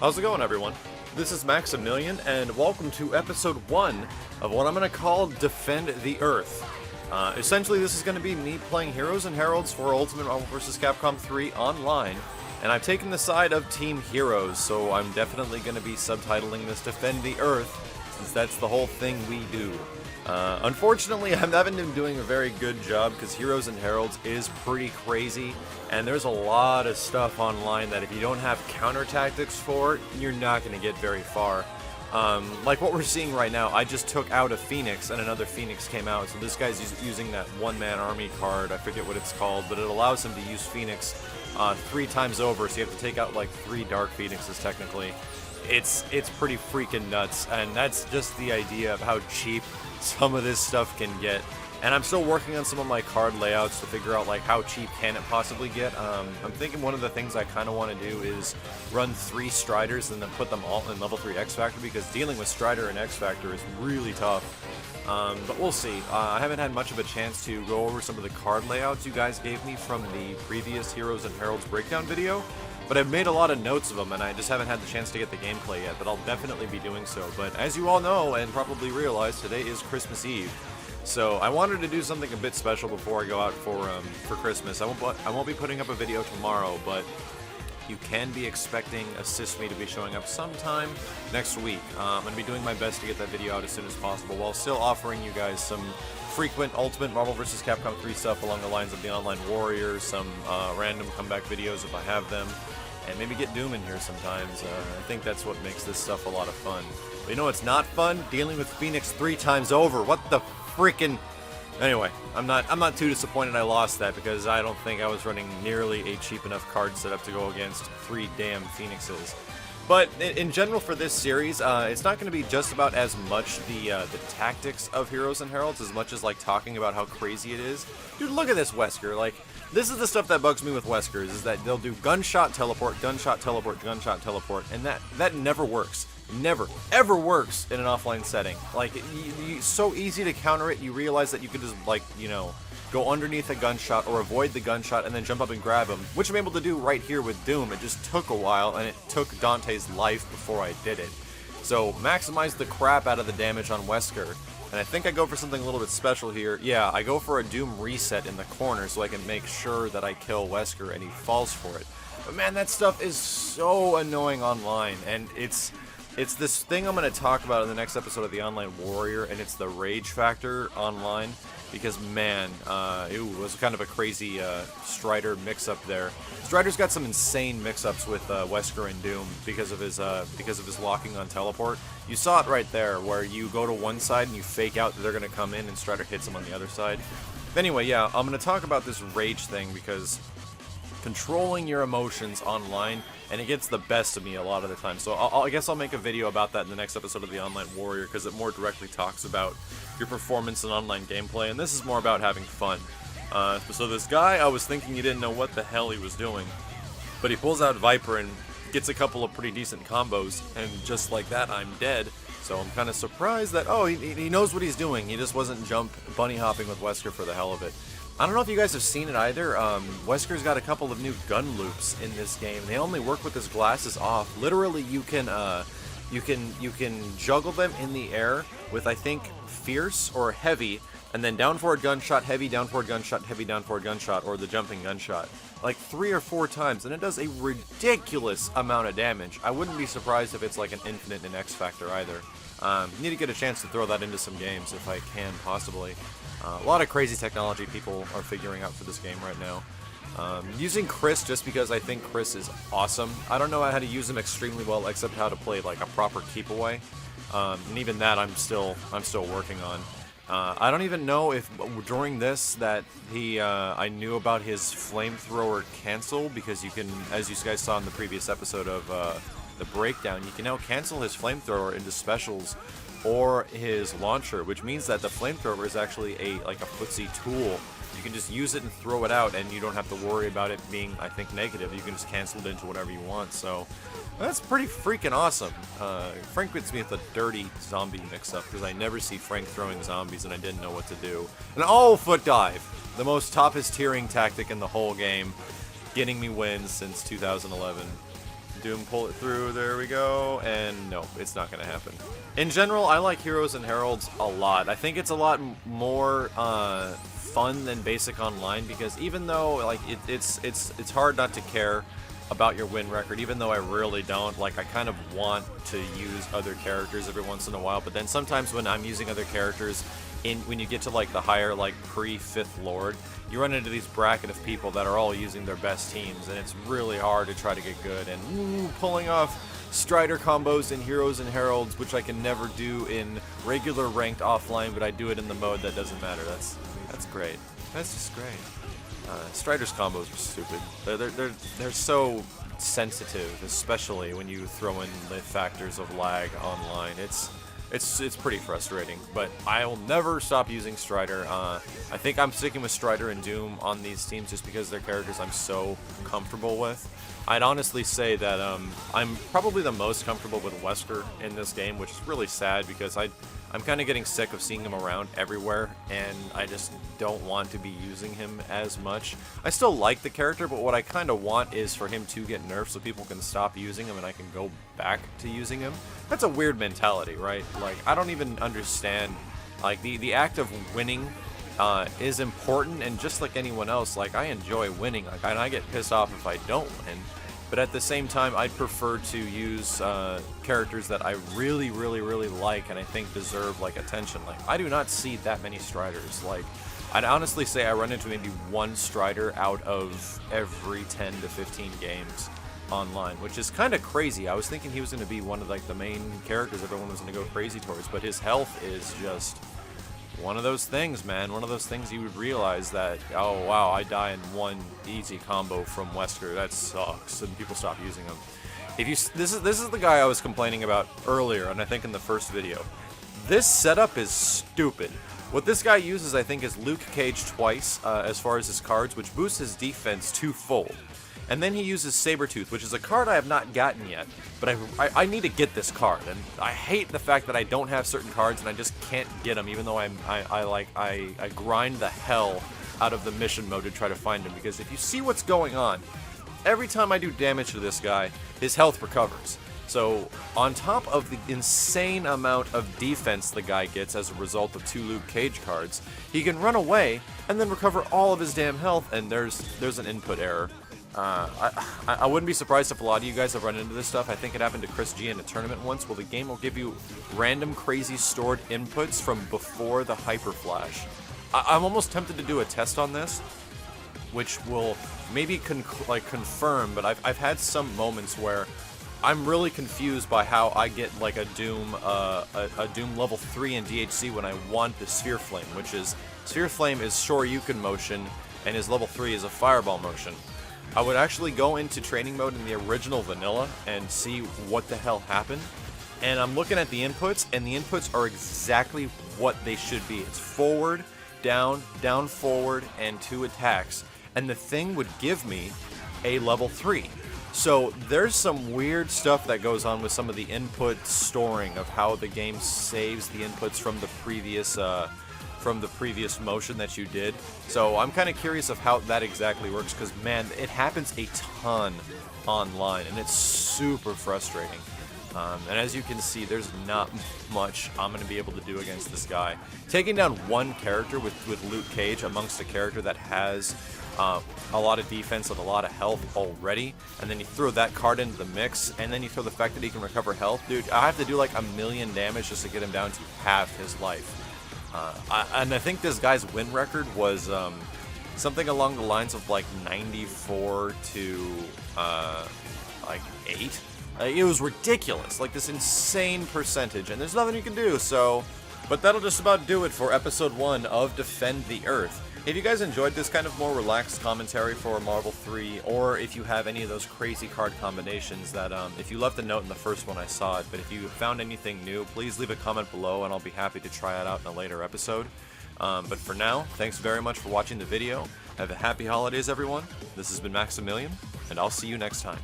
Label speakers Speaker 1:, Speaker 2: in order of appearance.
Speaker 1: How's it going, everyone? This is Maximilian, and welcome to episode 1 of what I'm going to call Defend the Earth. Essentially, this is going to be me playing Heroes and Heralds for Ultimate Marvel vs. Capcom 3 online, and I've taken the side of Team Heroes, so I'm definitely going to be subtitling this Defend the Earth, since that's the whole thing we do. Unfortunately, I haven't been doing a very good job because Heroes and Heralds is pretty crazy, and there's a lot of stuff online that if you don't have counter tactics for, you're not going to get very far. Like what we're seeing right now, I just took out a Phoenix and another Phoenix came out, so this guy's using that one-man army card, I forget what it's called, but it allows him to use Phoenix 3 times over, so you have to take out like 3 Dark Phoenixes technically. It's pretty freaking nuts, and that's just the idea of how cheap some of this stuff can get. And I'm still working on some of my card layouts to figure out like how cheap can it possibly get. I'm thinking one of the things I kind of want to do is run 3 Striders and then put them all in level 3 X Factor, because dealing with Strider and X Factor is really tough. But we'll see. I haven't had much of a chance to go over some of the card layouts you guys gave me from the previous Heroes and Heralds breakdown video. But I've made a lot of notes of them, and I just haven't had the chance to get the gameplay yet, but I'll definitely be doing so. But as you all know, and probably realize, today is Christmas Eve. So I wanted to do something a bit special before I go out for Christmas. I won't be putting up a video tomorrow, but you can be expecting Assist Me to be showing up sometime next week. I'm going to be doing my best to get that video out as soon as possible, while still offering you guys some frequent Ultimate Marvel vs. Capcom 3 stuff along the lines of the Online Warriors, some random comeback videos if I have them, and maybe get Doom in here sometimes. I think that's what makes this stuff a lot of fun. But you know what's not fun? Dealing with Phoenix 3 times over. What the freaking... Anyway, I'm not too disappointed I lost that, because I don't think I was running nearly a cheap enough card setup to go against 3 damn Phoenixes. But in general for this series, it's not going to be just about as much the tactics of Heroes and Heralds as much as like talking about how crazy it is. Dude, look at this Wesker. Like, this is the stuff that bugs me with Weskers, is that they'll do gunshot teleport, gunshot teleport, gunshot teleport, and that never works. Never, ever works in an offline setting. Like, it's so easy to counter it, you realize that you could just, like, you know, go underneath a gunshot or avoid the gunshot and then jump up and grab him, which I'm able to do right here with Doom. It just took a while, and it took Dante's life before I did it. So, maximize the crap out of the damage on Wesker. And I think I go for something a little bit special here. Yeah, I go for a Doom reset in the corner so I can make sure that I kill Wesker and he falls for it. But man, that stuff is so annoying online, and it's this thing I'm going to talk about in the next episode of the Online Warrior, and it's the rage factor online, because man, it was kind of a crazy Strider mix-up there. Strider's got some insane mix-ups with Wesker and Doom because of his locking on teleport. You saw it right there, where you go to one side and you fake out that they're going to come in, and Strider hits him on the other side. But anyway, yeah, I'm going to talk about this rage thing, because controlling your emotions online, and it gets the best of me a lot of the time. So I guess I'll make a video about that in the next episode of the Online Warrior, because it more directly talks about your performance in online gameplay, and this is more about having fun. So this guy, I was thinking he didn't know what the hell he was doing, but he pulls out Viper and gets a couple of pretty decent combos, and just like that, I'm dead. So I'm kind of surprised that, oh, he knows what he's doing. He just wasn't bunny hopping with Wesker for the hell of it. I don't know if you guys have seen it either. Wesker's got a couple of new gun loops in this game. They only work with his glasses off. Literally, you can juggle them in the air with, I think, Fierce or Heavy, and then down forward gunshot, heavy, down forward gunshot, heavy, down forward gunshot, or the jumping gunshot. Like 3 or 4 times, and it does a ridiculous amount of damage. I wouldn't be surprised if it's like an infinite in X Factor either. Need to get a chance to throw that into some games if I can, possibly. A lot of crazy technology people are figuring out for this game right now. Using Chris just because I think Chris is awesome. I don't know how to use him extremely well, except how to play like a proper keep away. And even that I'm still working on. I don't even know if during this that I knew about his flamethrower cancel, because you can, as you guys saw in the previous episode of the breakdown, you can now cancel his flamethrower into specials or his launcher, which means that the flamethrower is actually a footsie tool. You can just use it and throw it out, and you don't have to worry about it being, I think, negative. You can just cancel it into whatever you want, so that's pretty freaking awesome. Frank gets me with a dirty zombie mix-up, because I never see Frank throwing zombies, and I didn't know what to do. And foot dive! The most toppest tiering tactic in the whole game, getting me wins since 2011. Doom pull it through, there we go, and no, it's not going to happen. In general, I like Heroes and Heralds a lot. I think it's a lot more fun than basic online, because even though like it's hard not to care about your win record, even though I really don't, like I kind of want to use other characters every once in a while, but then sometimes when I'm using other characters, when you get to like the higher like pre-5th Lord, you run into these bracket of people that are all using their best teams, and it's really hard to try to get good, and pulling off Strider combos in Heroes and Heralds, which I can never do in regular ranked offline, but I do it in the mode that doesn't matter. That's great. That's just great. Strider's combos are stupid. They're so sensitive, especially when you throw in the factors of lag online. It's pretty frustrating, but I will never stop using Strider. I think I'm sticking with Strider and Doom on these teams just because they're characters I'm so comfortable with. I'd honestly say that I'm probably the most comfortable with Wesker in this game, which is really sad because I'm kind of getting sick of seeing him around everywhere, and I just don't want to be using him as much. I still like the character, but what I kind of want is for him to get nerfed so people can stop using him and I can go back to using him. That's a weird mentality, right? Like, I don't even understand, like, the act of winning is important, and just like anyone else, like, I enjoy winning, like, and I get pissed off if I don't win. But at the same time, I'd prefer to use characters that I really, really, really like and I think deserve like attention. Like, I do not see that many Striders. Like, I'd honestly say I run into maybe one Strider out of every 10 to 15 games online, which is kind of crazy. I was thinking he was going to be one of like the main characters everyone was going to go crazy towards, but his health is just one of those things, man. One of those things you would realize that, oh wow, I die in one easy combo from Wesker. That sucks, and people stop using him. This is the guy I was complaining about earlier, and I think in the first video. This setup is stupid. What this guy uses, I think, is Luke Cage twice as far as his cards, which boosts his defense twofold. And then he uses Sabretooth, which is a card I have not gotten yet, but I need to get this card, and I hate the fact that I don't have certain cards and I just can't get them, even though I grind the hell out of the mission mode to try to find him, because if you see what's going on, every time I do damage to this guy, his health recovers. So, on top of the insane amount of defense the guy gets as a result of 2 Luke Cage cards, he can run away and then recover all of his damn health, and there's an input error. I wouldn't be surprised if a lot of you guys have run into this stuff. I think it happened to Chris G in a tournament once. Well, the game will give you random crazy stored inputs from before the Hyper Flash. I'm almost tempted to do a test on this, which will maybe confirm, but I've had some moments where I'm really confused by how I get like a Doom level 3 in DHC when I want the Sphere Flame, which is Sphere Flame is Shoryuken motion, and his level 3 is a Fireball motion. I would actually go into training mode in the original vanilla and see what the hell happened. And I'm looking at the inputs, and the inputs are exactly what they should be. It's forward, down, down, forward, and 2 attacks. And the thing would give me a level 3. So there's some weird stuff that goes on with some of the input storing of how the game saves the inputs from the previous motion that you did. So I'm kind of curious of how that exactly works, because man, it happens a ton online and it's super frustrating. And as you can see, there's not much I'm going to be able to do against this guy. Taking down one character with Luke Cage amongst a character that has a lot of defense and a lot of health already, and then you throw that card into the mix, and then you throw the fact that he can recover health, dude, I have to do like 1,000,000 damage just to get him down to half his life. And I think this guy's win record was something along the lines of like 94 to like 8. It was ridiculous, like this insane percentage, and there's nothing you can do, so... But that'll just about do it for episode 1 of Defend the Earth. If you guys enjoyed this kind of more relaxed commentary for Marvel 3, or if you have any of those crazy card combinations that, if you left a note in the first one, I saw it, but if you found anything new, please leave a comment below and I'll be happy to try it out in a later episode. But for now, thanks very much for watching the video. Have a happy holidays, everyone. This has been Maximilian, and I'll see you next time.